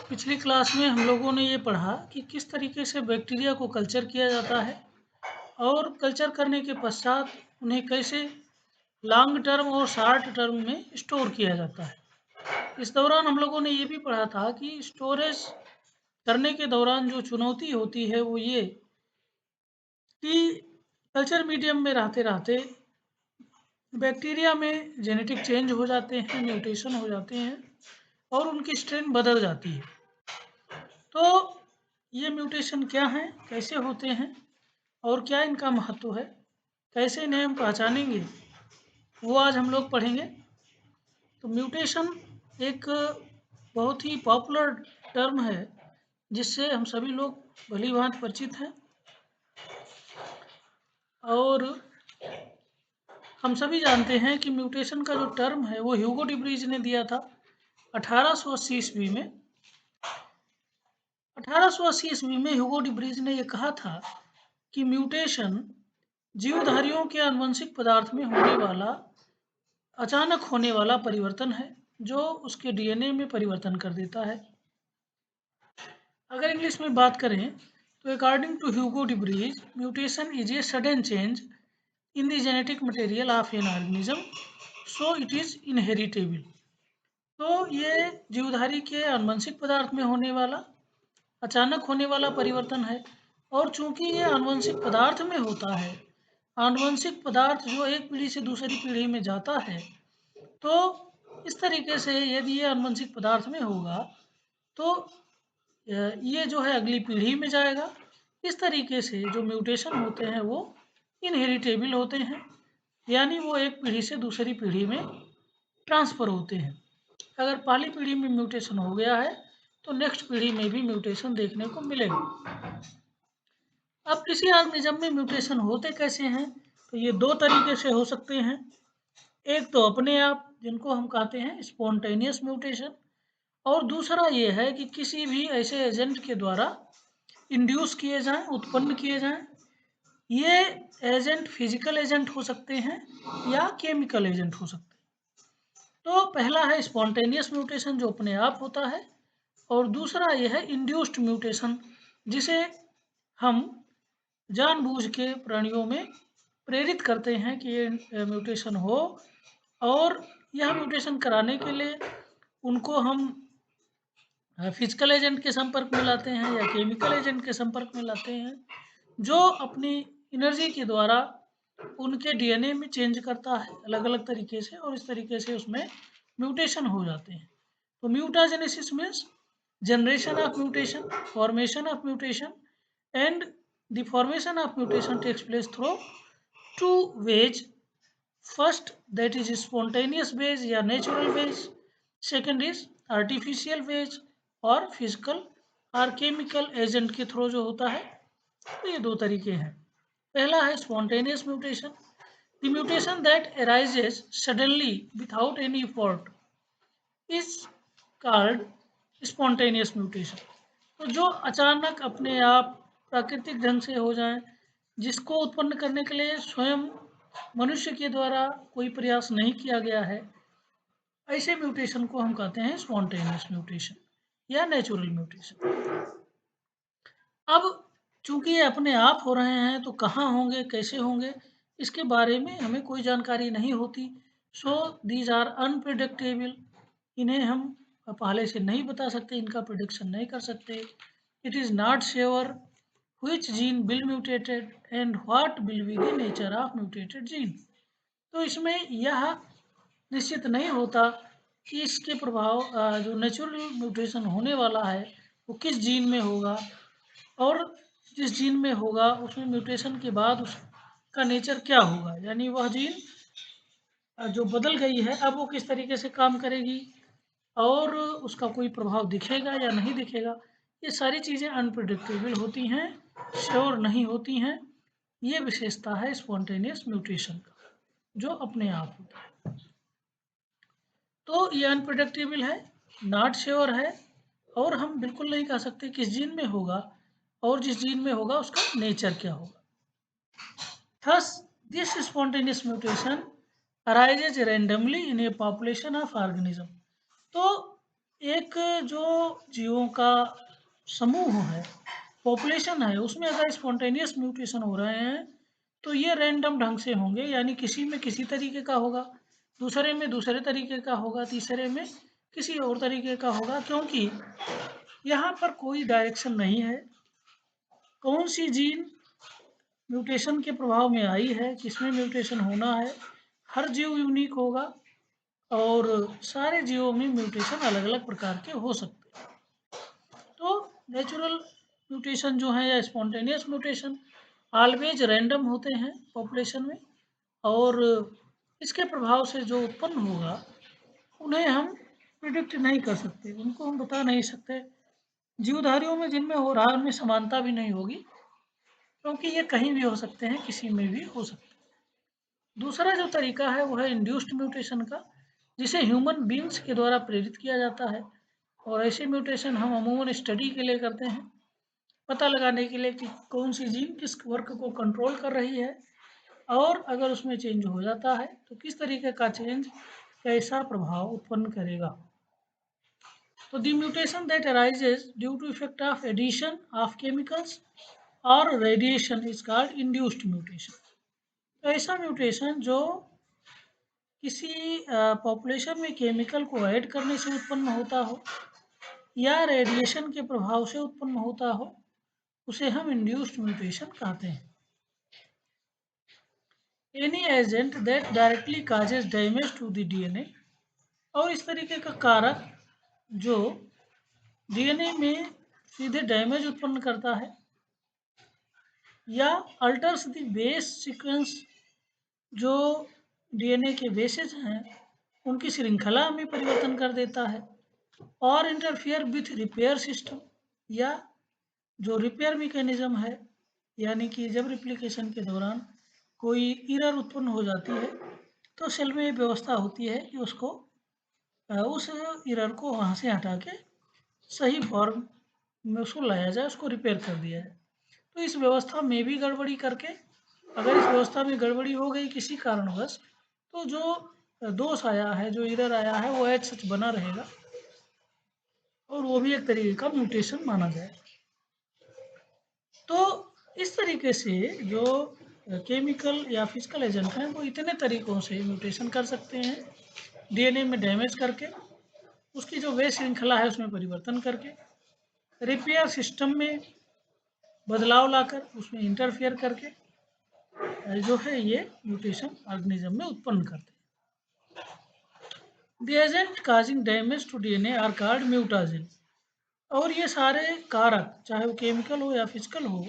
पिछली क्लास में हम लोगों ने ये पढ़ा कि किस तरीके से बैक्टीरिया को कल्चर किया जाता है और कल्चर करने के पश्चात उन्हें कैसे लॉन्ग टर्म और शॉर्ट टर्म में स्टोर किया जाता है। इस दौरान हम लोगों ने ये भी पढ़ा था कि स्टोरेज करने के दौरान जो चुनौती होती है वो ये कि कल्चर मीडियम में रहते रहते बैक्टीरिया में जेनेटिक चेंज हो जाते हैं, म्यूटेशन हो जाते हैं और उनकी स्ट्रेन बदल जाती है। तो ये म्यूटेशन क्या हैं, कैसे होते हैं और क्या इनका महत्व है, कैसे इन्हें हम पहचानेंगे, वो आज हम लोग पढ़ेंगे। तो म्यूटेशन एक बहुत ही पॉपुलर टर्म है जिससे हम सभी लोग भली भांति परिचित हैं और हम सभी जानते हैं कि म्यूटेशन का जो टर्म है वो ह्यूगो डिब्रीज ने दिया था 1880 ईस्वी में। 1880 ईस्वी में ह्यूगो डिब्रीज ने यह कहा था कि म्यूटेशन जीवधारियों के आनुवंशिक पदार्थ में होने वाला अचानक होने वाला परिवर्तन है जो उसके डीएनए में परिवर्तन कर देता है। अगर इंग्लिश में बात करें तो according to Hugo de Vries mutation is a sudden change in the genetic material of an organism so it is inheritable. तो ये जीवधारी के आनुवंशिक पदार्थ में होने वाला अचानक होने वाला परिवर्तन है और चूंकि ये आनुवंशिक पदार्थ में होता है, आनुवंशिक पदार्थ जो एक पीढ़ी से दूसरी पीढ़ी में जाता है, तो इस तरीके से यदि ये आनुवंशिक पदार्थ में होगा तो ये जो है अगली पीढ़ी में जाएगा। इस तरीके से जो म्यूटेशन होते हैं वो इनहेरिटेबल होते हैं, यानी वो एक पीढ़ी से दूसरी पीढ़ी में ट्रांसफ़र होते हैं। अगर पहली पीढ़ी में म्यूटेशन हो गया है तो नेक्स्ट पीढ़ी में भी म्यूटेशन देखने को मिलेगा। अब किसी ऑर्गेनिज्म में म्यूटेशन होते कैसे हैं, तो ये दो तरीके से हो सकते हैं। एक तो अपने आप, जिनको हम कहते हैं स्पॉन्टेनियस म्यूटेशन, और दूसरा ये है कि किसी भी ऐसे एजेंट के द्वारा इंड्यूस किए जाएं, उत्पन्न किए जाएं। ये एजेंट फिजिकल एजेंट हो सकते हैं या केमिकल एजेंट हो सकते हैं। तो पहला है स्पॉन्टेनियस म्यूटेशन जो अपने आप होता है, और दूसरा ये है इंड्यूस्ड म्यूटेशन जिसे हम जानबूझ के प्राणियों में प्रेरित करते हैं कि ये म्यूटेशन हो, और यह म्यूटेशन कराने के लिए उनको हम फिजिकल एजेंट के संपर्क में लाते हैं या केमिकल एजेंट के संपर्क में लाते हैं जो अपनी एनर्जी के द्वारा उनके डीएनए में चेंज करता है अलग अलग तरीके से, और इस तरीके से उसमें म्यूटेशन हो जाते हैं। तो mutagenesis means generation of mutation, formation of mutation, and the formation of mutation takes place through two ways. First that is spontaneous ways या natural ways, second is artificial ways और फिजिकल और chemical agent के through जो होता है। तो ये दो तरीके हैं। पहला है spontaneous mutation, the mutation that arises suddenly without any effort is called spontaneous mutation. तो जो अचानक अपने आप प्राकृतिक ढंग से हो जाए, जिसको उत्पन्न करने के लिए स्वयं मनुष्य के द्वारा कोई प्रयास नहीं किया गया है, ऐसे म्यूटेशन को हम कहते हैं स्पॉन्टेनियस म्यूटेशन या नेचुरल म्यूटेशन। अब चूंकि ये अपने आप हो रहे हैं तो कहाँ होंगे, कैसे होंगे, इसके बारे में हमें कोई जानकारी नहीं होती। So these are unpredictable. इन्हें हम पहले से नहीं बता सकते, इनका प्रिडिक्शन नहीं कर सकते। It is not sure which gene will mutated and what will be the nature of mutated gene. तो इसमें यह निश्चित नहीं होता कि इसके प्रभाव जो नेचुरल म्यूटेशन होने वाला है वो किस जीन में होगा, और जिस जीन में होगा उसमें म्यूटेशन के बाद उसका नेचर क्या होगा, यानी वह जीन जो बदल गई है अब वो किस तरीके से काम करेगी और उसका कोई प्रभाव दिखेगा या नहीं दिखेगा। ये सारी चीज़ें अनप्रिडिक्टेबल होती हैं, श्योर नहीं होती हैं। ये विशेषता है स्पॉन्टेनियस म्यूटेशन का, जो अपने आप होता है। तो ये अनप्रिडिक्टेबल है, नॉट श्योर है, और हम बिल्कुल नहीं कह सकते किस जीन में होगा और जिस जीन में होगा उसका नेचर क्या होगा। Thus, this spontaneous mutation arises randomly in a population of organism। तो एक जो जीवों का समूह है, पॉपुलेशन है, उसमें अगर स्पॉन्टेनियस म्यूटेशन हो रहे हैं तो ये रैंडम ढंग से होंगे, यानी किसी में किसी तरीके का होगा, दूसरे में दूसरे तरीके का होगा, तीसरे में किसी और तरीके का होगा, क्योंकि यहाँ पर कोई डायरेक्शन नहीं है कौन सी जीन म्यूटेशन के प्रभाव में आई है, किसमें म्यूटेशन होना है। हर जीव यूनिक होगा और सारे जीवों में म्यूटेशन अलग अलग प्रकार के हो सकते हैं। तो नेचुरल म्यूटेशन जो है या स्पॉन्टेनियस म्यूटेशन ऑलवेज रैंडम होते हैं पॉपुलेशन में, और इसके प्रभाव से जो उत्पन्न होगा उन्हें हम प्रिडिक्ट नहीं कर सकते, उनको हम बता नहीं सकते। जीवधारियों में जिनमें हो रहा है उनमें समानता भी नहीं होगी, क्योंकि ये कहीं भी हो सकते हैं, किसी में भी हो सकते हैं। दूसरा जो तरीका है वो है इंड्यूस्ड म्यूटेशन का, जिसे ह्यूमन बींग्स के द्वारा प्रेरित किया जाता है, और ऐसे म्यूटेशन हम अमूमन स्टडी के लिए करते हैं, पता लगाने के लिए कि कौन सी जीन किस वर्क को कंट्रोल कर रही है, और अगर उसमें चेंज हो जाता है तो किस तरीके का चेंज कैसा प्रभाव उत्पन्न करेगा। तो the mutation that arises due to effect of addition of chemicals और radiation is called induced mutation. तो ऐसा म्यूटेशन जो किसी पॉपुलेशन में केमिकल को ऐड करने से उत्पन्न होता हो या रेडिएशन के प्रभाव से उत्पन्न होता हो, उसे हम इंड्यूस्ड म्यूटेशन कहते हैं। Any agent that directly causes damage to the DNA, और इस तरीके का कारक जो डीएनए में सीधे डैमेज उत्पन्न करता है या अल्टर्स द बेस सीक्वेंस, जो डीएनए के बेसेस हैं उनकी श्रृंखला में परिवर्तन कर देता है, और इंटरफियर विथ रिपेयर सिस्टम, या जो रिपेयर मैकेनिज्म है, यानी कि जब रिप्लिकेशन के दौरान कोई एरर उत्पन्न हो जाती है तो सेल में ये व्यवस्था होती है कि उसको उस एरर को वहाँ से हटा के सही फॉर्म में उसको लाया जाए, उसको रिपेयर कर दिया जाए। तो इस व्यवस्था में भी गड़बड़ी करके, अगर इस व्यवस्था में गड़बड़ी हो गई किसी कारणवश, तो जो दोष आया है, जो एरर आया है, वो एज सच बना रहेगा, और वो भी एक तरीके का म्यूटेशन माना जाए। तो इस तरीके से जो केमिकल या फिजिकल एजेंट हैं वो इतने तरीक़ों से म्यूटेशन कर सकते हैं, डीएनए में डैमेज करके, उसकी जो वे श्रृंखला है उसमें परिवर्तन करके, रिपेयर सिस्टम में बदलाव लाकर, उसमें इंटरफियर करके जो है ये म्यूटेशन ऑर्गेनिज्म में उत्पन्न करते हैं। The agent causing damage to DNA are called mutagen. और ये सारे कारक, चाहे वो केमिकल हो या फिजिकल हो,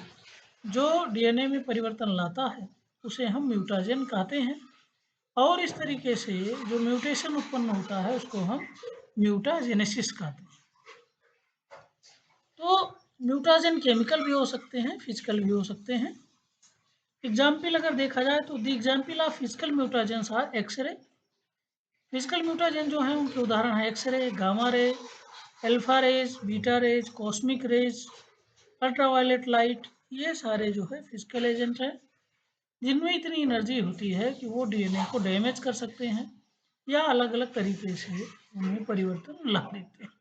जो डीएनए में परिवर्तन लाता है उसे हम म्यूटाजेन कहते हैं, और इस तरीके से जो म्यूटेशन उत्पन्न होता है उसको हम म्यूटाजेनेसिस कहते हैं। तो म्यूटाजेन केमिकल भी हो सकते हैं, फिजिकल भी हो सकते हैं। एग्जाम्पल अगर देखा जाए तो the example of physical mutagens are x ray. Physical mutagen जो हैं उनके उदाहरण हैं x ray, gamma ray, alpha rays, beta rays, cosmic rays, ultraviolet light. ये सारे जो है फिजिकल एजेंट हैं जिनमें इतनी एनर्जी होती है कि वो डीएनए को डैमेज कर सकते हैं या अलग अलग तरीके से उनमें परिवर्तन ला देते हैं।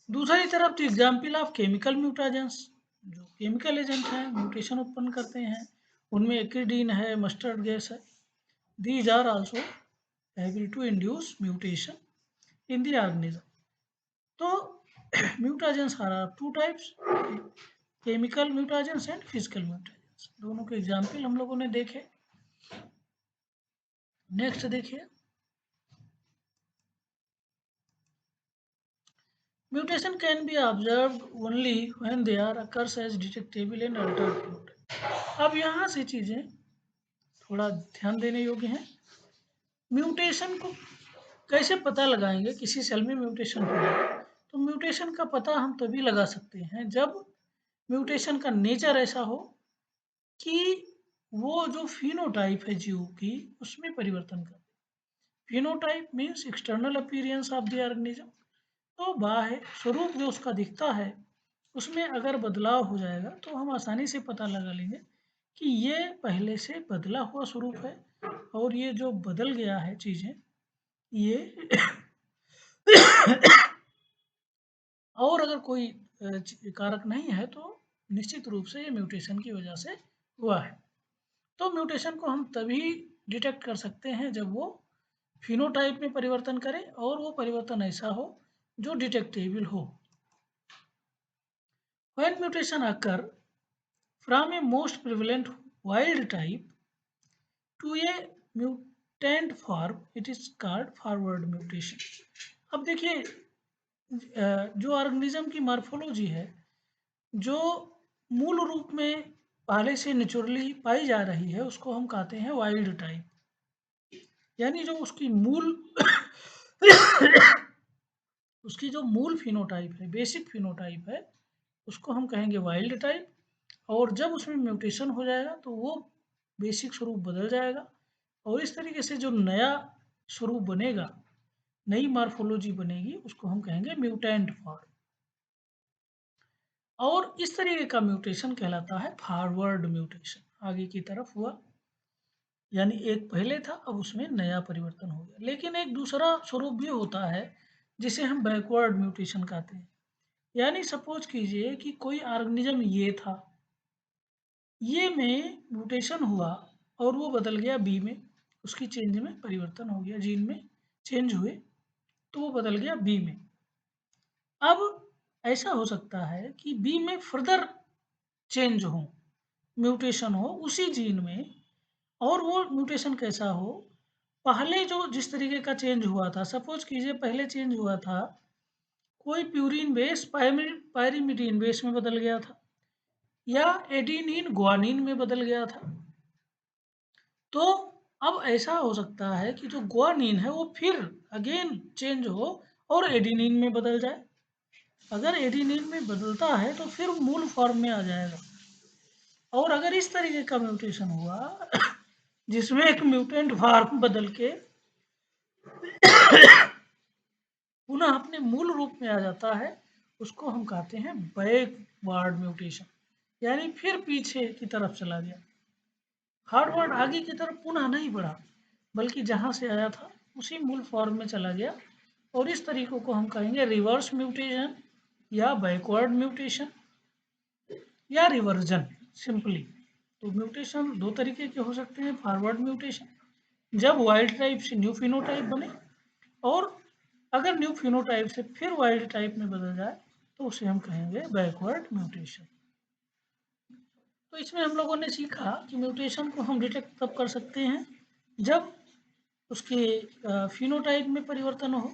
दूसरी तरफ तो एग्जाम्पल ऑफ केमिकल म्यूटाजेंस, जो केमिकल एजेंट हैं म्यूटेशन उत्पन्न करते हैं, उनमें एक्रिडीन है, मस्टर्ड गैस है। These are also able to induce mutation in the organism. तो mutagens are two types, chemical mutagens and physical mutagens. दोनों के एग्जाम्पल हम लोगों ने देखे। नेक्स्ट देखिए, mutation can be observed only when they are occurs as detectable and altered fluid। अब यहाँ से चीज़ें थोड़ा ध्यान देने योग्य हैं। म्यूटेशन को कैसे पता लगाएंगे, किसी सेल में म्यूटेशन हो गया तो म्यूटेशन का पता हम तभी लगा सकते हैं जब म्यूटेशन का नेचर ऐसा हो कि वो जो फिनोटाइप है जीव की उसमें परिवर्तन कर। Phenotype means external appearance of the organism, तो बाह्य स्वरूप जो उसका दिखता है उसमें अगर बदलाव हो जाएगा तो हम आसानी से पता लगा लेंगे कि ये पहले से बदला हुआ स्वरूप है, और ये जो बदल गया है चीज़ें ये और अगर कोई कारक नहीं है तो निश्चित रूप से ये म्यूटेशन की वजह से हुआ है। तो म्यूटेशन को हम तभी डिटेक्ट कर सकते हैं जब वो फिनोटाइप में परिवर्तन करे और वो परिवर्तन ऐसा हो जो डिटेक्टेबल हो। When mutation occur from a most prevalent wild type to a mutant form, it is called forward mutation. अब देखिए जो ऑर्गेनिज्म की मॉर्फोलॉजी है, जो मूल रूप में पहले से नेचुरली पाई जा रही है, उसको हम कहते हैं वाइल्ड टाइप। यानी जो उसकी जो मूल फिनोटाइप है, बेसिक फिनोटाइप है, उसको हम कहेंगे वाइल्ड टाइप। और जब उसमें म्यूटेशन हो जाएगा तो वो बेसिक स्वरूप बदल जाएगा और इस तरीके से जो नया स्वरूप बनेगा, नई मॉर्फोलॉजी बनेगी, उसको हम कहेंगे म्यूटेंट फॉर्म। और इस तरीके का म्यूटेशन कहलाता है फॉरवर्ड म्यूटेशन, आगे की तरफ हुआ, यानी एक पहले था अब उसमें नया परिवर्तन हो गया। लेकिन एक दूसरा स्वरूप भी होता है जिसे हम बैकवर्ड म्यूटेशन कहते हैं। यानी सपोज कीजिए कि कोई ऑर्गेनिज्म ये था, ये में म्यूटेशन हुआ और वो बदल गया बी में, उसकी चेंज में परिवर्तन हो गया, जीन में चेंज हुए तो वो बदल गया बी में। अब ऐसा हो सकता है कि बी में फर्दर चेंज हो, म्यूटेशन हो उसी जीन में, और वो म्यूटेशन कैसा हो, पहले जो जिस तरीके का चेंज हुआ था, सपोज कीजिए पहले चेंज हुआ था कोई प्यूरिन बेस पायरिमिडीन बेस में बदल गया था या एडिनिन ग्वानिन में बदल गया था। तो अब ऐसा हो सकता है कि जो ग्वानिन है वो फिर अगेन चेंज हो और एडिनिन में बदल जाए। अगर एडिनिन में बदलता है तो फिर मूल फॉर्म में आ जाएगा। और अगर इस तरीके का म्यूटेशन हुआ जिसमें एक म्यूटेंट फॉर्म बदल के पुनः अपने मूल रूप में आ जाता है, उसको हम कहते हैं बैकवर्ड म्यूटेशन। यानी फिर पीछे की तरफ चला गया, फॉरवर्ड आगे की तरफ पुनः नहीं बढ़ा, बल्कि जहाँ से आया था उसी मूल फॉर्म में चला गया। और इस तरीकों को हम कहेंगे रिवर्स म्यूटेशन या बैकवर्ड म्यूटेशन या रिवर्जन सिंपली। तो म्यूटेशन दो तरीके के हो सकते हैं, फॉरवर्ड म्यूटेशन जब वाइल्ड टाइप से न्यू फिनोटाइप बने, और अगर न्यू फिनोटाइप से फिर वाइल्ड टाइप में बदल जाए तो उसे हम कहेंगे बैकवर्ड म्यूटेशन। तो इसमें हम लोगों ने सीखा कि म्यूटेशन को हम डिटेक्ट तब कर सकते हैं जब उसके फिनोटाइप में परिवर्तन हो,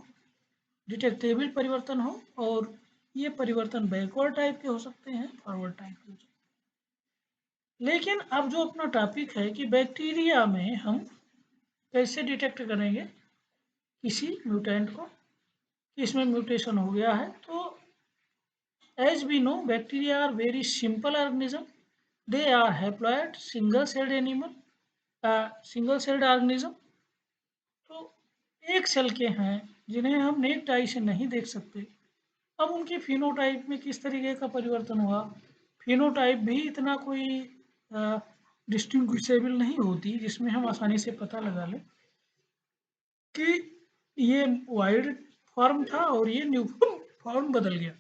डिटेक्टेबल परिवर्तन हो, और ये परिवर्तन बैकवर्ड टाइप के हो सकते हैं, फॉरवर्ड टाइप के हो सकते हैं। लेकिन अब जो अपना टॉपिक है कि बैक्टीरिया में हम कैसे डिटेक्ट करेंगे किसी म्यूटेंट को कि इसमें म्यूटेशन हो गया है, तो as we know bacteria are very simple organism, they are haploid single celled animal, single celled organism. तो एक सेल के हैं जिन्हें हम नेक्ड आई से नहीं देख सकते। अब उनके फिनोटाइप में किस तरीके का परिवर्तन हुआ, फिनोटाइप भी इतना कोई डिस्टिंग्विशेबल नहीं होती जिसमें हम आसानी से पता लगा लें कि ये वाइल्ड फॉर्म था और ये न्यू फॉर्म बदल गया।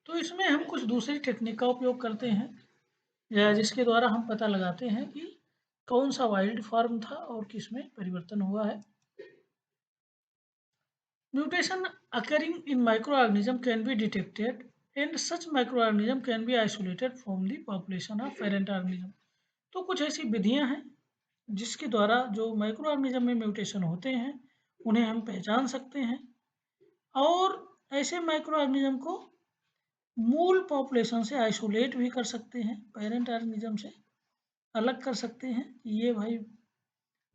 तो इसमें हम कुछ दूसरी टेक्निक का उपयोग करते हैं या जिसके द्वारा हम पता लगाते हैं कि कौन सा वाइल्ड फॉर्म था और किस में परिवर्तन हुआ है। Mutation occurring in microorganism can be detected and such microorganism can be isolated from the population of parent organism. तो कुछ ऐसी विधियां हैं जिसके द्वारा जो माइक्रो ऑर्गेनिज्म में म्यूटेशन होते हैं उन्हें हम पहचान सकते हैं और ऐसे माइक्रो ऑर्गेनिज्म को मूल पॉपुलेशन से आइसोलेट भी कर सकते हैं, पेरेंट ऑर्गेनिज्म से अलग कर सकते हैं कि ये भाई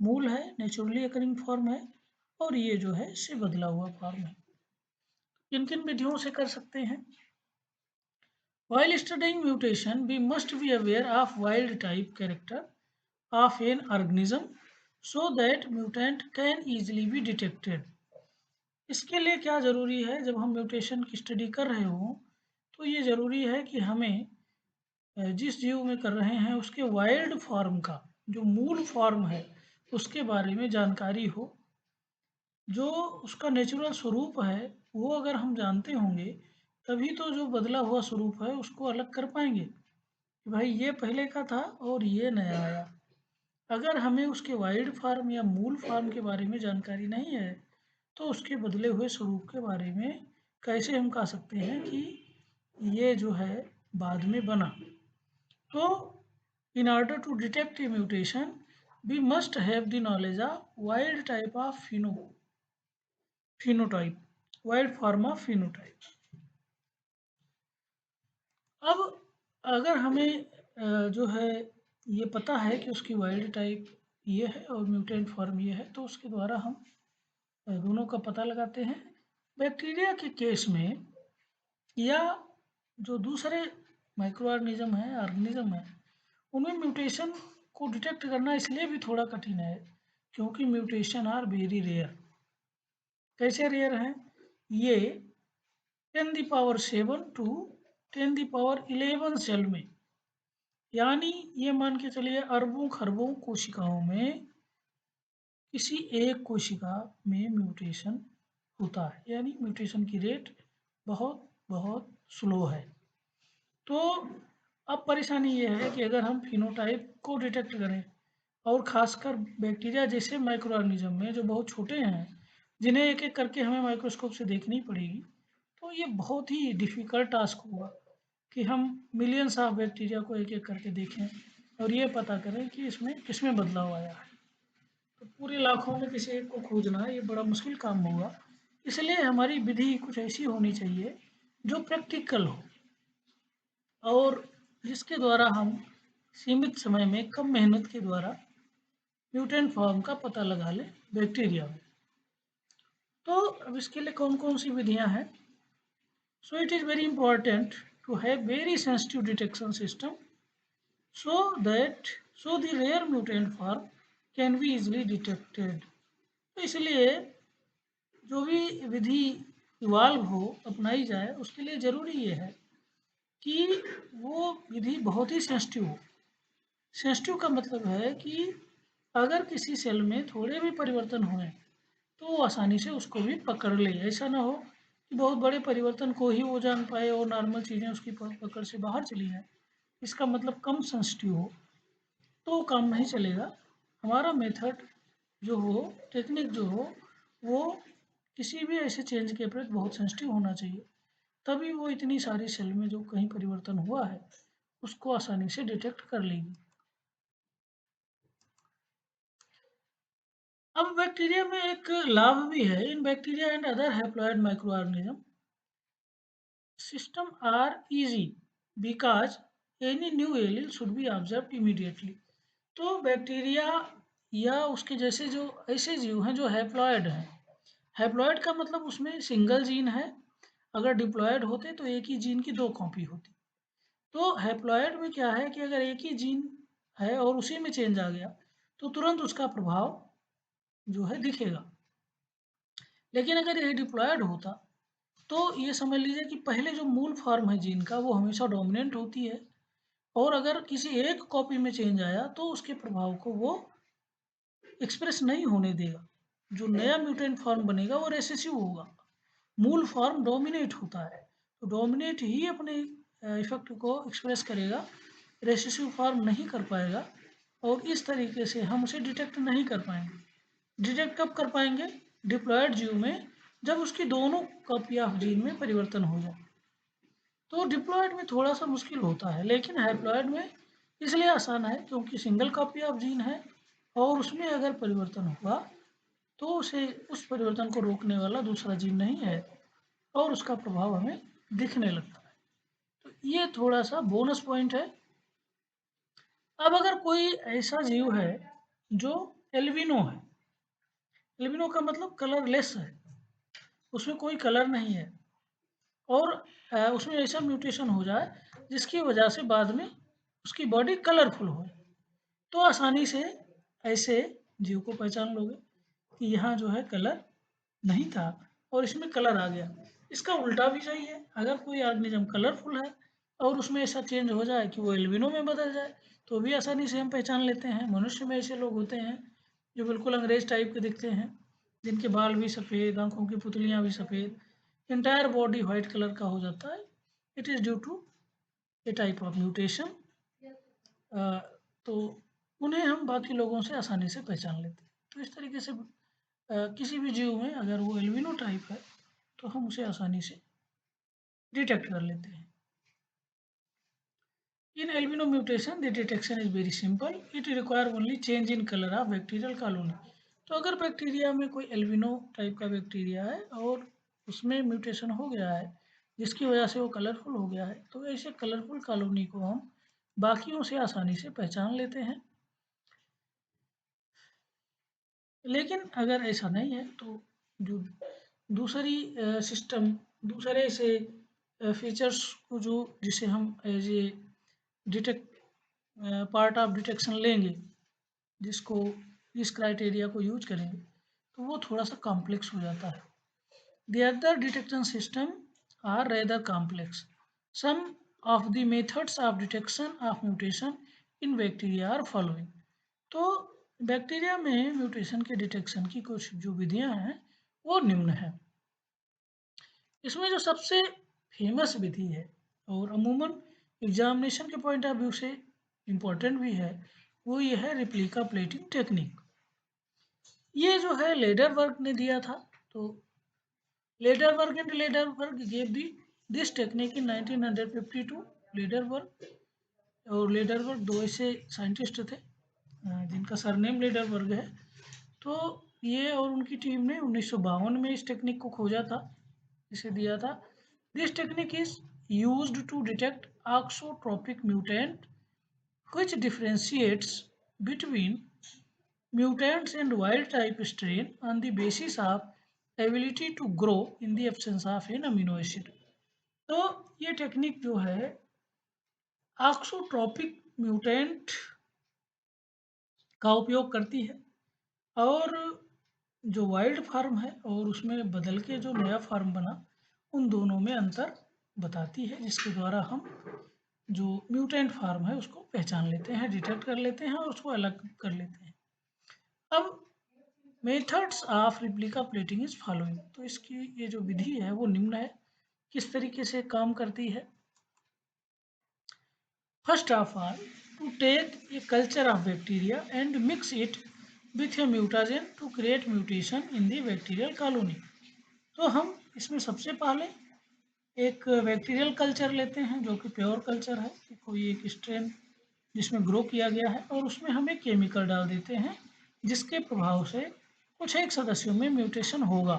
मूल है, नेचुरली अकरिंग फॉर्म है, और ये जो है इससे बदला हुआ फॉर्म है। किन किन विधियों से कर सकते हैं? While studying mutation, we must be aware of wild type character of an organism so that mutant can easily be detected. इसके लिए क्या ज़रूरी है, जब हम म्यूटेशन की स्टडी कर रहे हों तो ये ज़रूरी है कि हमें जिस जीव में कर रहे हैं उसके वाइल्ड फॉर्म का जो मूल फॉर्म है उसके बारे में जानकारी हो, जो उसका नेचुरल स्वरूप है वो अगर हम जानते होंगे, तभी तो जो बदला हुआ स्वरूप है उसको अलग कर पाएंगे कि भाई ये पहले का था और ये नया आया। अगर हमें उसके वाइल्ड फार्म या मूल फार्म के बारे में जानकारी नहीं है, तो उसके बदले हुए स्वरूप के बारे में कैसे हम कह सकते हैं कि ये जो है बाद में बना। तो in order to detect a mutation, we must have the knowledge of wild type of phenotype, wild form of phenotype. अब अगर हमें जो है ये पता है कि उसकी वाइल्ड टाइप ये है और म्यूटेंट फॉर्म ये है, तो उसके द्वारा हम दोनों का पता लगाते हैं। बैक्टीरिया के केस में या जो दूसरे माइक्रो ऑर्गेनिज्म है, ऑर्गेनिज्म है, उनमें म्यूटेशन को डिटेक्ट करना इसलिए भी थोड़ा कठिन है क्योंकि म्यूटेशन आर वेरी रेयर। कैसे रेयर हैं ये? 10⁻7 टू 10⁻11 सेल में, यानी ये मान के चलिए अरबों खरबों कोशिकाओं में किसी एक कोशिका में म्यूटेशन होता है, यानी म्यूटेशन की रेट बहुत बहुत स्लो है। तो अब परेशानी ये है कि अगर हम फिनोटाइप को डिटेक्ट करें और ख़ासकर बैक्टीरिया जैसे माइक्रो ऑर्गेनिज्म में जो बहुत छोटे हैं, जिन्हें एक एक करके हमें माइक्रोस्कोप से देखनी पड़ेगी, तो ये बहुत ही डिफ़िकल्ट टास्क होगा कि हम मिलियंस ऑफ बैक्टीरिया को एक एक करके देखें और ये पता करें कि इसमें किसमें बदलाव आया है। तो पूरे लाखों में किसी एक को खोजना ये बड़ा मुश्किल काम होगा। इसलिए हमारी विधि कुछ ऐसी होनी चाहिए जो प्रैक्टिकल हो और जिसके द्वारा हम सीमित समय में कम मेहनत के द्वारा म्यूटेंट फॉर्म का पता लगा लें बैक्टीरिया में। तो अब इसके लिए कौन कौन सी विधियां हैं? So it is very important to have very sensitive detection system so that so the rare mutant form can be easily detected। तो इसलिए जो भी विधि इवाल्व हो, अपनाई जाए, उसके लिए ज़रूरी ये है कि वो विधि बहुत ही सेंसिटिव हो। सेंसिटिव का मतलब है कि अगर किसी सेल में थोड़े भी परिवर्तन हुए तो वो आसानी से उसको भी पकड़ ले। ऐसा ना हो कि बहुत बड़े परिवर्तन को ही वो जान पाए और नॉर्मल चीज़ें उसकी पकड़ से बाहर चली जाएँ। इसका मतलब कम सेंसिटिव हो तो काम नहीं चलेगा। हमारा मेथड जो हो, टेक्निक जो हो, वो किसी भी ऐसे चेंज के प्रति बहुत सेंसिटिव होना चाहिए, तभी वो इतनी सारी सेल में जो कहीं परिवर्तन हुआ है उसको आसानी से डिटेक्ट कर लेगी। अब बैक्टीरिया में एक लाभ भी है। In bacteria and other haploid micro organism system are easy because any new allele should be observed immediately. तो बैक्टीरिया या उसके जैसे जो ऐसे जीव हैं जो हैप्लॉइड हैं, हैप्लॉइड का मतलब उसमें सिंगल जीन है। अगर डिप्लॉयड होते तो एक ही जीन की दो कॉपी होती। तो हैप्लॉइड में क्या है कि अगर एक ही जीन है और उसी में चेंज आ गया तो तुरंत उसका प्रभाव जो है दिखेगा। लेकिन अगर ये डिप्लॉयड होता तो ये समझ लीजिए कि पहले जो मूल फॉर्म है जीन का वो हमेशा डोमिनेंट होती है और अगर किसी एक कॉपी में चेंज आया तो उसके प्रभाव को वो एक्सप्रेस नहीं होने देगा। जो नया म्यूटेंट फॉर्म बनेगा वो रेसेसिव होगा। मूल फॉर्म डोमिनेट होता है, तो डोमिनेट ही अपने इफेक्ट को एक्सप्रेस करेगा, रेसेसिव फॉर्म नहीं कर पाएगा और इस तरीके से हम उसे डिटेक्ट नहीं कर पाएंगे। डिटेक्ट कब कर पाएंगे? डिप्लॉयड जीव में, जब उसकी दोनों कॉपी ऑफ जीन में परिवर्तन हो जाए। तो डिप्लॉयड में थोड़ा सा मुश्किल होता है, लेकिन हैप्लॉयड में इसलिए आसान है क्योंकि सिंगल कॉपी ऑफ जीन है और उसमें अगर परिवर्तन हुआ तो उसे उस परिवर्तन को रोकने वाला दूसरा जीन नहीं है और उसका प्रभाव हमें दिखने लगता है। तो ये थोड़ा सा बोनस पॉइंट है। अब अगर कोई ऐसा जीव है जो एल्बिनो है, एल्बिनो का मतलब कलरलेस है, उसमें कोई कलर नहीं है और उसमें ऐसा म्यूटेशन हो जाए जिसकी वजह से बाद में उसकी बॉडी कलरफुल हो, तो आसानी से ऐसे जीव को पहचान लोगे कि यहाँ जो है कलर नहीं था और इसमें कलर आ गया। इसका उल्टा भी सही है। अगर कोई ऑर्गेनिज्म कलरफुल है और उसमें ऐसा चेंज हो जाए कि वो एल्बिनो में बदल जाए तो भी आसानी से हम पहचान लेते हैं। मनुष्य में ऐसे लोग होते हैं जो बिल्कुल अंग्रेज टाइप के दिखते हैं जिनके बाल भी सफ़ेद, आंखों की पुतलियाँ भी सफ़ेद, इंटायर बॉडी वाइट कलर का हो जाता है। It is due to a type of mutation. तो उन्हें हम बाकी लोगों से आसानी से पहचान लेते हैं। तो इस तरीके से किसी भी जीव में अगर वो एल्बिनो टाइप है तो हम उसे आसानी से डिटेक्ट कर लेते हैं। In albino mutation, the detection is very simple. It require only change in color of bacterial colony. तो अगर बैक्टीरिया में कोई एल्बिनो टाइप का बैक्टीरिया है और उसमें म्यूटेशन हो गया है जिसकी वजह से वो कलरफुल हो गया है, तो ऐसे कलरफुल कॉलोनी को हम बाकियों से आसानी से पहचान लेते हैं। लेकिन अगर ऐसा नहीं है तो जो दूसरी सिस्टम दूसरे से फीचर्स को जो जिसे हम as a detect part of detection लेंगे, जिसको इस क्राइटेरिया को यूज करेंगे, तो वो थोड़ा सा कॉम्प्लेक्स हो जाता है। The other detection system are rather complex. Some of the methods of detection of mutation in bacteria are following. तो बैक्टीरिया में म्यूटेशन के डिटेक्शन की कुछ जो विधियां हैं वो निम्न है। इसमें जो सबसे फेमस विधि है और अमूमन एग्जामिनेशन के पॉइंट ऑफ व्यू से इम्पोर्टेंट भी है, वो ये है रिप्लिका प्लेटिंग टेक्निक। ये जो है लेडरबर्ग ने दिया था। तो Lederberg and Lederberg gave the this technique in 1952। Lederberg और लेडरबर्ग दो ऐसे साइंटिस्ट थे जिनका सरनेम लेडरबर्ग है। तो ये और उनकी टीम ने 1952 में इस टेक्निक को खोजा था, इसे दिया था। This technique is used to detect auxotrophic mutant which differentiates between mutants and wild type strain on the basis of ability to grow in the absence of an amino acid। तो ये technique जो है ऑक्सोट्रोपिक mutant का उपयोग करती है और जो वाइल्ड फार्म है और उसमें बदल के जो नया फार्म बना, उन दोनों में अंतर बताती है, जिसके द्वारा हम जो म्यूटेंट फार्म है उसको पहचान लेते हैं, डिटेक्ट कर लेते हैं और उसको अलग कर लेते हैं। अब methods of replica plating is following. तो इसकी ये जो विधि है वो निम्न है, किस तरीके से काम करती है। First of all, to take a culture of bacteria and mix it with a mutagen to create mutation in the bacterial colony. तो हम इसमें सबसे पहले एक बैक्टीरियल कल्चर लेते हैं जो कि प्योर कल्चर है, कोई एक स्ट्रेन जिसमें ग्रो किया गया है, और उसमें हम एक केमिकल डाल देते हैं जिसके प्रभाव से कुछ एक सदस्यों में म्यूटेशन होगा।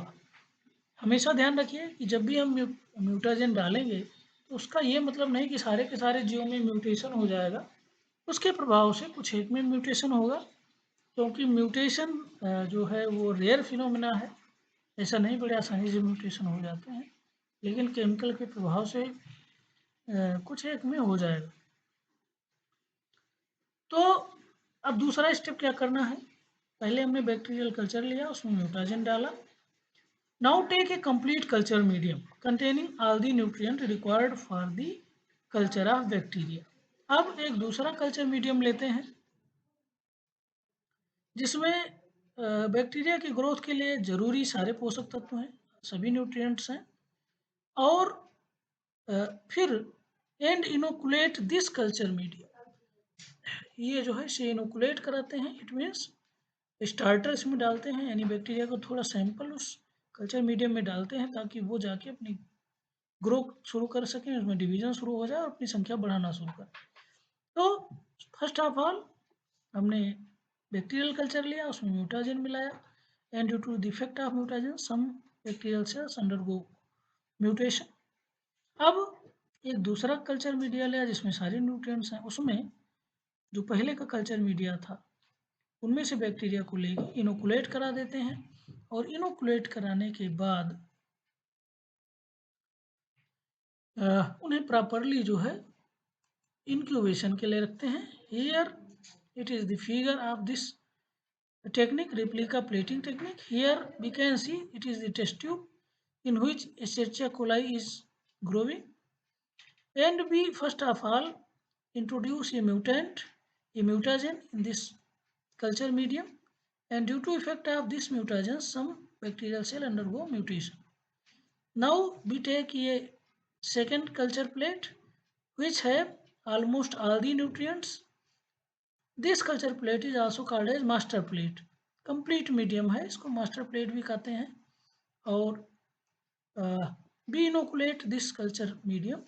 हमेशा ध्यान रखिए कि जब भी हम म्यूटाजेन डालेंगे तो उसका ये मतलब नहीं कि सारे के सारे जीवों में म्यूटेशन हो जाएगा। उसके प्रभाव से कुछ एक में म्यूटेशन होगा, क्योंकि म्यूटेशन जो है वो रेयर फिनोमेना है। ऐसा नहीं बड़े आसानी से म्यूटेशन हो जाते हैं, लेकिन केमिकल के प्रभाव से कुछ एक में हो जाएगा। तो अब दूसरा स्टेप क्या करना है। पहले हमने बैक्टीरियल कल्चर लिया, उसमें म्यूटाजेन डाला। Now take a complete culture medium containing all the nutrient required for the culture of bacteria. अब एक दूसरा कल्चर मीडियम लेते हैं जिसमें बैक्टीरिया की ग्रोथ के लिए जरूरी सारे पोषक तत्व हैं, सभी न्यूट्रिएंट्स हैं। और फिर and inoculate this culture medium, ये जो है से इनोकुलेट कराते हैं। इट मीन्स स्टार्टर इसमें डालते हैं, यानी बैक्टीरिया को थोड़ा सैंपल उस कल्चर मीडियम में डालते हैं ताकि वो जाके अपनी ग्रोथ शुरू कर सकें, उसमें डिवीजन शुरू हो जाए और अपनी संख्या बढ़ाना शुरू करें। तो फर्स्ट ऑफ ऑल हमने बैक्टीरियल कल्चर लिया, उसमें म्यूटाजेन मिलाया, and due to the effect of mutagen some bacterial cells undergo mutation. अब एक दूसरा कल्चर मीडिया लिया जिसमें सारे न्यूट्रिएंट्स हैं, उसमें जो पहले का कल्चर मीडिया था उनमें से बैक्टीरिया को लेकर इनोकुलेट करा देते हैं, और इनोकुलेट कराने के बाद उन्हें प्रॉपरली जो है इंक्यूबेशन के लिए रखते हैं। Here it is the figure of this technique, replica plating technique. Here we can see it is the test tube in which Escherichia coli is growing, and we first of all introduce a mutant, a mutagen in this culture medium, and due to effect of this mutagen some bacterial cell undergo mutation. Now we take a second culture plate which have almost all the nutrients. This culture plate is also called as master plate. Complete medium है, इसको master plate भी कहते हैं. और we inoculate this culture medium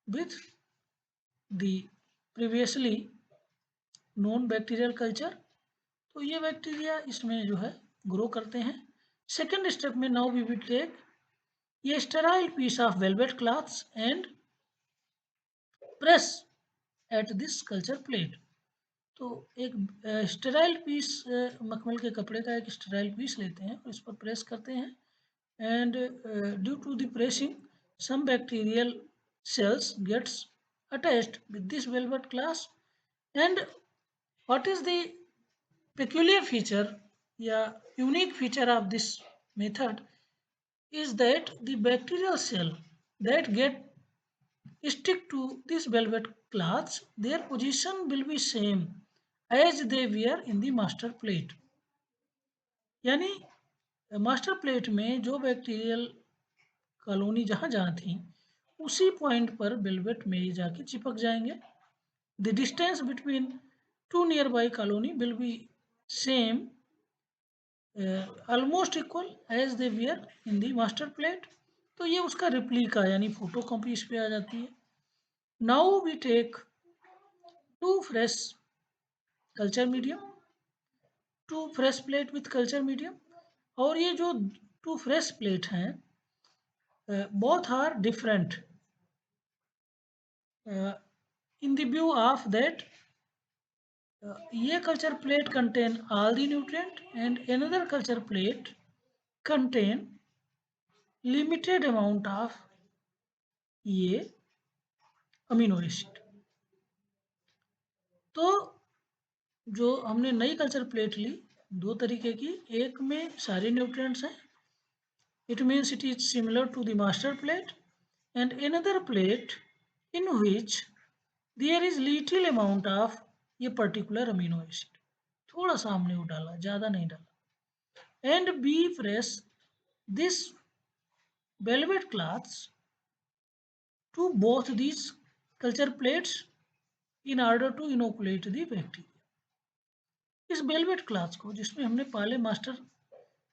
with the previously known bacterial culture. तो ये bacteria इसमें जो है ग्रो करते हैं. सेकेंड स्टेप में नाउ वी विल टेक ये sterile piece of velvet cloths and press at this culture plate. तो एक स्टेराइल पीस मखमल के कपड़े का एक स्टेराइल पीस लेते हैं और इस पर प्रेस करते हैं. And due to the pressing some bacterial cells gets attached with this velvet class. And what is the peculiar feature या unique feature of this method is that the bacterial cell that get stick to this velvet cloths, their position will be same as they were in the master plate. यानी master plate में जो bacterial colony जहाँ जहाँ थी उसी point पर velvet में ही जाके चिपक जाएंगे. The distance between two nearby colony will be same almost equal as they were in the master plate. तो ये उसका रिप्लिका यानी फोटो कॉपी इस पे आ जाती है. Now we take two fresh culture medium, two fresh plate with culture medium. और ये जो टू फ्रेश प्लेट हैं both are different in the view of that ये culture plate contain all the nutrient and another culture plate contain limited amount of ये amino acid. तो जो हमने नई कल्चर प्लेट ली दो तरीके की, एक में सारे न्यूट्रिएंट्स हैं, it means it is similar to the master plate, and another plate in which there is little amount of ये particular amino acid. थोड़ा सा हमने वो डाला, ज़्यादा नहीं डाला. And we press this velvet cloths to both these culture plates in order to inoculate the bacteria. इस वेलवेट क्लॉथ को जिसमें हमने पहले मास्टर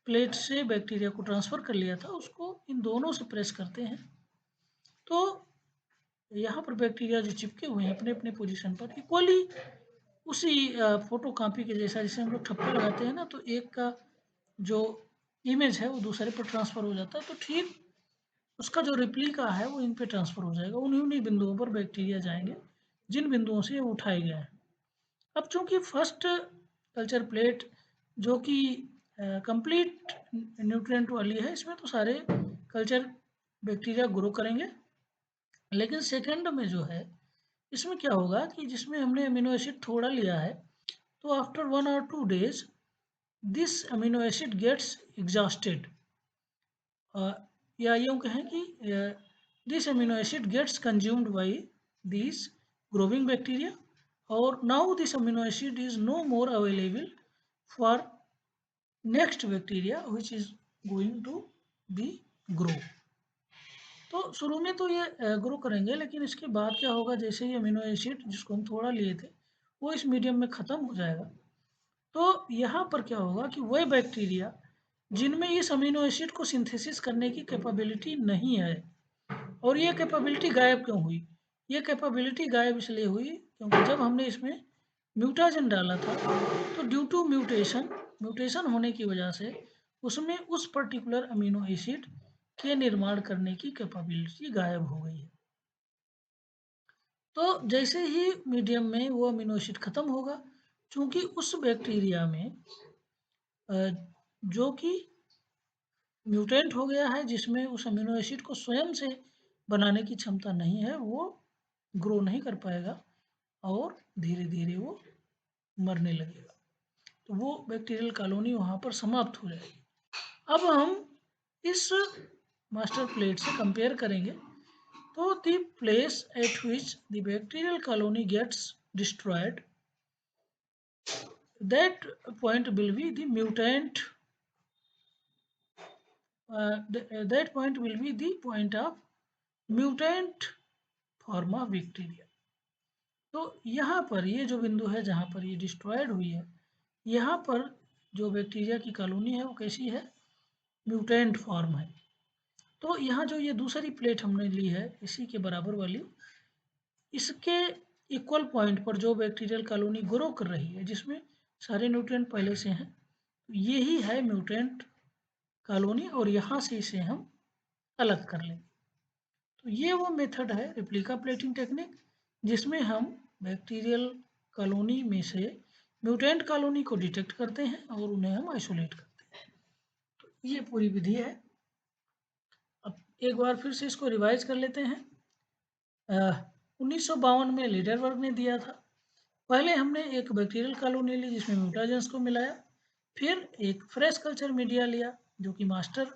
प्लेट से बैक्टीरिया को ट्रांसफ़र कर लिया था उसको इन दोनों से प्रेस करते हैं. तो यहाँ पर बैक्टीरिया जो चिपके हुए हैं अपने अपने पोजीशन पर इक्वली उसी फोटो कॉपी के जैसा, जैसे हम लोग ठप्पा लगाते हैं ना तो एक का जो इमेज है वो दूसरे पर ट्रांसफ़र हो जाता है. तो ठीक उसका जो रिप्लिका है वो इन पे ट्रांसफ़र हो जाएगा. उन्हीं उन्हीं बिंदुओं पर बैक्टीरिया जाएंगे जिन बिंदुओं से वो उठाए गए हैं. अब चूंकि फर्स्ट कल्चर प्लेट जो कि कंप्लीट न्यूट्रिएंट वाली है इसमें तो सारे कल्चर बैक्टीरिया ग्रो करेंगे. लेकिन सेकंड में जो है इसमें क्या होगा कि जिसमें हमने अमीनो एसिड थोड़ा लिया है तो after 1 or 2 days this amino acid gets exhausted, या यूँ कहें कि this amino acid gets consumed by this growing bacteria. और now this amino acid is no more available for next bacteria which is going to be grow. तो शुरू में तो ये ग्रो करेंगे लेकिन इसके बाद क्या होगा, जैसे ही अमीनो एसिड जिसको हम थोड़ा लिए थे वो इस मीडियम में ख़त्म हो जाएगा तो यहाँ पर क्या होगा कि वही बैक्टीरिया जिनमें इस अमीनो एसिड को सिंथेसिस करने की कैपेबिलिटी नहीं है, और ये कैपेबिलिटी गायब क्यों हुई? ये कैपेबिलिटी गायब इसलिए हुई क्योंकि जब हमने इसमें म्यूटाजन डाला था तो ड्यू टू म्यूटेशन होने की वजह से उसमें उस पर्टिकुलर अमीनो एसिड के निर्माण करने की कैपेबिलिटी गायब हो गई है. तो जैसे ही मीडियम में वो अमीनो एसिड ख़त्म होगा, चूँकि उस बैक्टीरिया में जो कि म्यूटेंट हो गया है जिसमें उस अमीनो एसिड को स्वयं से बनाने की क्षमता नहीं है, वो ग्रो नहीं कर पाएगा और धीरे धीरे वो मरने लगेगा. तो वो बैक्टीरियल कॉलोनी वहाँ पर समाप्त हो जाएगी. अब हम इस मास्टर प्लेट से कंपेयर करेंगे तो the place at which the bacterial colony gets destroyed, that point will be the mutant that point will be the point of mutant form of bacteria. तो यहाँ पर ये जो बिंदु है जहाँ पर ये डिस्ट्रॉयड हुई है, यहाँ पर जो बैक्टीरिया की कॉलोनी है वो कैसी है, म्यूटेंट फॉर्म है। तो यहाँ जो ये दूसरी प्लेट हमने ली है इसी के बराबर वाली, इसके इक्वल पॉइंट पर जो बैक्टीरियल कॉलोनी ग्रो कर रही है जिसमें सारे न्यूट्रिएंट पहले से हैं, यही है म्यूटेंट कॉलोनी और यहाँ से इसे हम अलग कर लेंगे। तो ये वो मेथड है रेप्लिका प्लेटिंग टेक्निक जिसमें हम बैक्टीरियल कॉलोनी में से म्यूटेंट कॉलोनी को डिटेक्ट करते हैं और उन्हें हम आइसोलेट करते हैं। तो ये पूरी विधि है। अब एक बार फिर से इसको रिवाइज कर लेते हैं। 1952 में लीडरबर्ग ने दिया था। पहले हमने एक बैक्टीरियल कॉलोनी ली जिसमें म्यूटाजेंस को मिलाया, फिर एक फ्रेश कल्चर मीडिया लिया जो कि मास्टर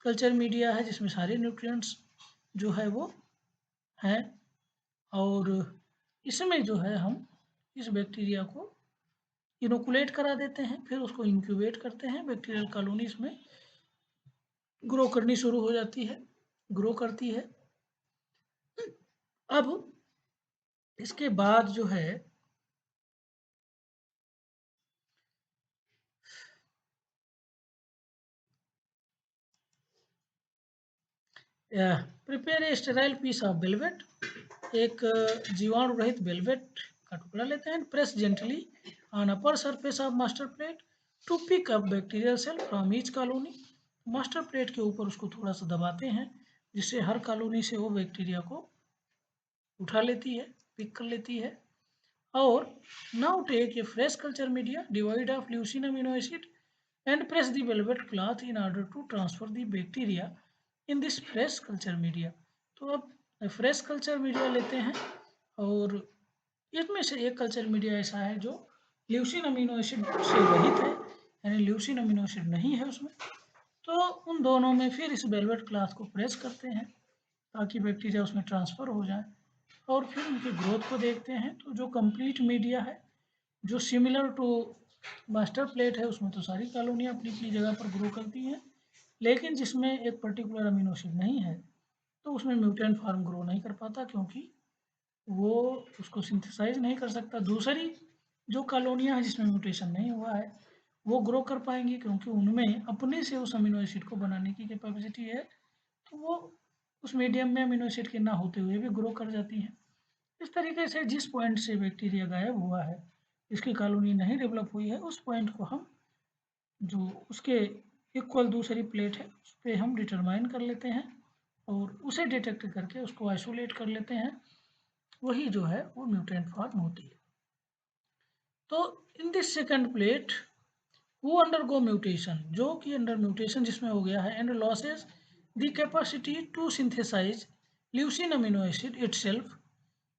कल्चर मीडिया है जिसमें सारे न्यूट्रिएंट्स जो है वो हैं, और इसमें जो है हम इस बैक्टीरिया को इनोकुलेट करा देते हैं, फिर उसको इंक्यूबेट करते हैं, बैक्टीरियल कॉलोनीज में ग्रो करनी शुरू हो जाती है, ग्रो करती है। अब इसके बाद जो है prepare a sterile piece of velvet, एक जीवाणु रहित वेलवेट का टुकड़ा लेते हैं, press gently on upper surface of master plate to pick up bacterial cell from each colony. Master plate के ऊपर उसको थोड़ा सा दबाते हैं जिससे हर कॉलोनी से वो बैक्टीरिया को उठा लेती है, पिक कर लेती है। और now take a fresh culture media divide of leucine amino acid and press the velvet cloth in order to transfer the bacteria in this fresh culture media. तो अब फ्रेश कल्चर मीडिया लेते हैं और इसमें से एक कल्चर मीडिया ऐसा है जो ल्यूसीन अमीनो एसिड से रहित है, यानी ल्यूसीन अमीनो एसिड नहीं है उसमें। तो उन दोनों में फिर इस वेलवेट क्लॉथ को प्रेस करते हैं ताकि बैक्टीरिया उसमें ट्रांसफ़र हो जाए और फिर उनकी ग्रोथ को देखते हैं। तो जो कंप्लीट मीडिया है जो सिमिलर टू मास्टर प्लेट है उसमें तो सारी कॉलोनियाँ अपनी अपनी जगह पर ग्रो करती हैं, लेकिन जिसमें एक पर्टिकुलर अमीनो एसिड नहीं है तो उसमें म्यूटेंट फॉर्म ग्रो नहीं कर पाता क्योंकि वो उसको सिंथेसाइज नहीं कर सकता। दूसरी जो कॉलोनियाँ हैं जिसमें म्यूटेशन नहीं हुआ है वो ग्रो कर पाएंगी क्योंकि उनमें अपने से उस अमीनो एसिड को बनाने की कैपेसिटी है, तो वो उस मीडियम में अमीनो एसिड के ना होते हुए भी ग्रो कर जाती हैं। इस तरीके से जिस पॉइंट से बैक्टीरिया गायब हुआ है, इसकी कॉलोनी नहीं डेवलप हुई है, उस पॉइंट को हम जो उसके इक्वल दूसरी प्लेट है उस पर हम डिटरमाइन कर लेते हैं और उसे डिटेक्ट करके उसको आइसोलेट कर लेते हैं। वही जो है वो म्यूटेंट फॉर्म होती है। तो इन दिस सेकंड प्लेट वो अंडरगो म्यूटेशन, जो कि अंडर म्यूटेशन जिसमें हो गया है and losses the capacity to synthesize leucine amino acid itself.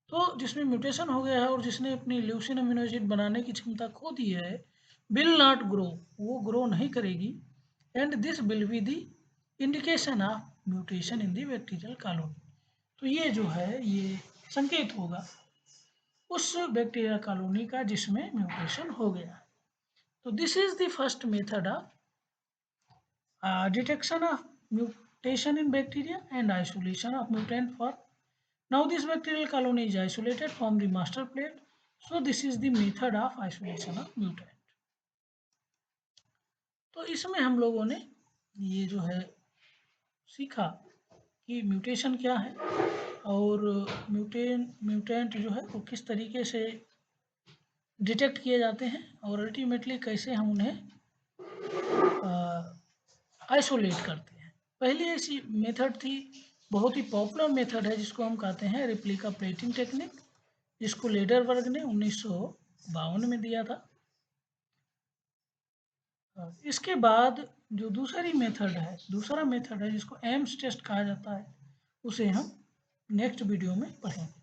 तो जिसमें म्यूटेशन हो गया है और जिसने अपनी ल्यूसीन अमीनो एसिड बनाने की क्षमता खो दी है, विल नॉट ग्रो, वो ग्रो नहीं करेगी, and this will be the indication of mutation in the bacterial colony. तो ये जो है ये संकेत होगा उस बैक्टीरिया कॉलोनी का जिसमें म्यूटेशन हो गया है। तो this is the first method of detection of mutation in bacteria and isolation of mutant form. Now this bacterial colony is isolated from the master plate. So this is the method of isolation of mutant. तो इसमें हम लोगों ने ये जो है सीखा कि म्यूटेशन क्या है और म्यूटेंट जो है वो किस तरीके से डिटेक्ट किए जाते हैं और अल्टीमेटली कैसे हम उन्हें आइसोलेट करते हैं। पहली ऐसी मेथड थी, बहुत ही पॉपुलर मेथड है जिसको हम कहते हैं रेप्लिका प्लेटिंग टेक्निक, जिसको लीडरबर्ग ने 1952 में दिया था। इसके बाद जो दूसरा मेथड है जिसको एम्स टेस्ट कहा जाता है, उसे हम नेक्स्ट वीडियो में पढ़ेंगे।